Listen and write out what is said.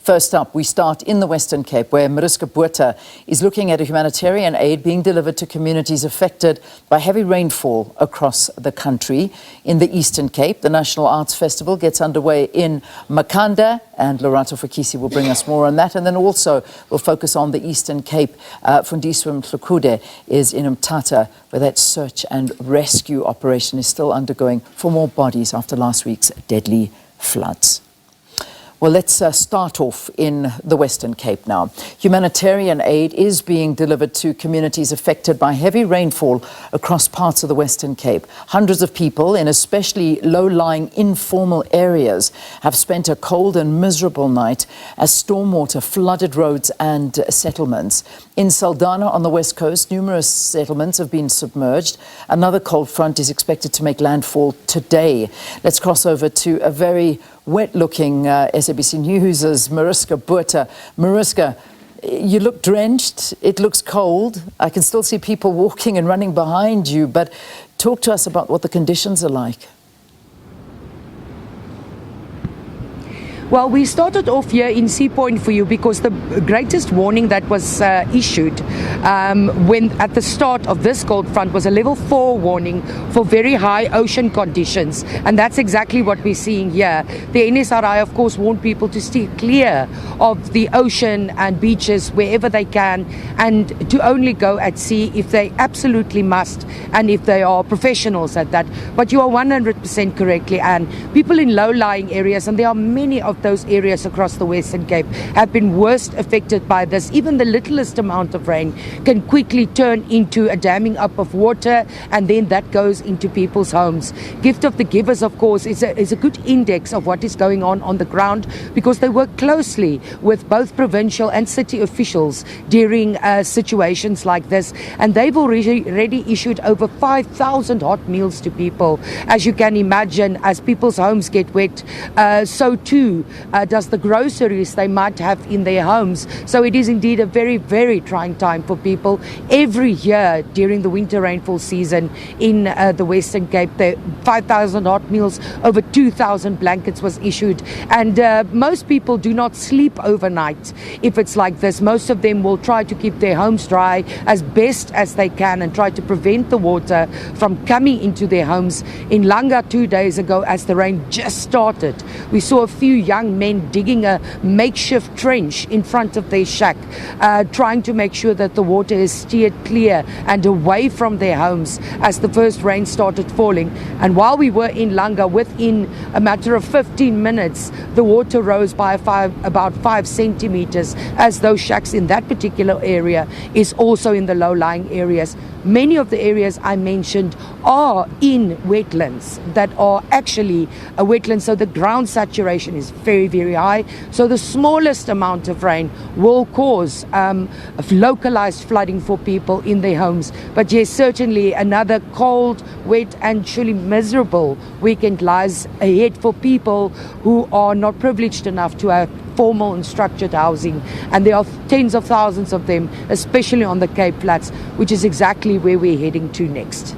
First up, we start in the Western Cape, where Mariska Botha is looking at a humanitarian aid being delivered to communities affected by heavy rainfall across the country. In the Eastern Cape, the National Arts Festival gets underway in Makhanda, and Lorato Fakisi will bring us more on that. And then also we'll focus on the Eastern Cape. Fundiswa Mhlukude is in Mthatha, where that search and rescue operation is still undergoing for more bodies after last week's deadly floods. Well, let's start off in the Western Cape now. Humanitarian aid is being delivered to communities affected by heavy rainfall across parts of the Western Cape. Hundreds of people in especially low-lying informal areas have spent a cold and miserable night as stormwater flooded roads and settlements. In Saldanha on the west coast, numerous settlements have been submerged. Another cold front is expected to make landfall today. Let's cross over to a very wet-looking SABC News' Mariska Botha. Mariska, you look drenched. It looks cold. I can still see people walking and running behind you, but talk to us about what the conditions are like. Well, we started off here in Sea Point for you because the greatest warning that was issued when at the start of this cold front was a level 4 warning for very high ocean conditions, and that's exactly what we're seeing here. The NSRI, of course, warned people to stay clear of the ocean and beaches wherever they can, and to only go at sea if they absolutely must and if they are professionals at that. But you are 100% correctly, and people in low-lying areas, and there are many of those areas across the Western Cape, have been worst affected by this. Even the littlest amount of rain can quickly turn into a damming up of water, and then that goes into people's homes. Gift of the Givers, of course, is a good index of what is going on the ground, because they work closely with both provincial and city officials during situations like this, and they've already issued over 5,000 hot meals to people. As you can imagine, as people's homes get wet, so too does the groceries they might have in their homes. So it is indeed a very, very trying time for people. Every year during the winter rainfall season in the Western Cape, the 5,000 hot meals, over 2,000 blankets was issued. And most people do not sleep overnight if it's like this. Most of them will try to keep their homes dry as best as they can and try to prevent the water from coming into their homes. In Langa 2 days ago, as the rain just started, we saw a few young men digging a makeshift trench in front of their shack, trying to make sure that the water is steered clear and away from their homes as the first rain started falling. And while we were in Langa, within a matter of 15 minutes, the water rose by about 5 centimeters, as those shacks in that particular area is also in the low-lying areas. Many of the areas I mentioned are in wetlands that are actually a wetland, so the ground saturation is very, very high. So the smallest amount of rain will cause localized flooding for people in their homes. But yes, certainly another cold, wet and truly miserable weekend lies ahead for people who are not privileged enough to have formal and structured housing, and there are tens of thousands of them, especially on the Cape Flats, which is exactly where we're heading to next.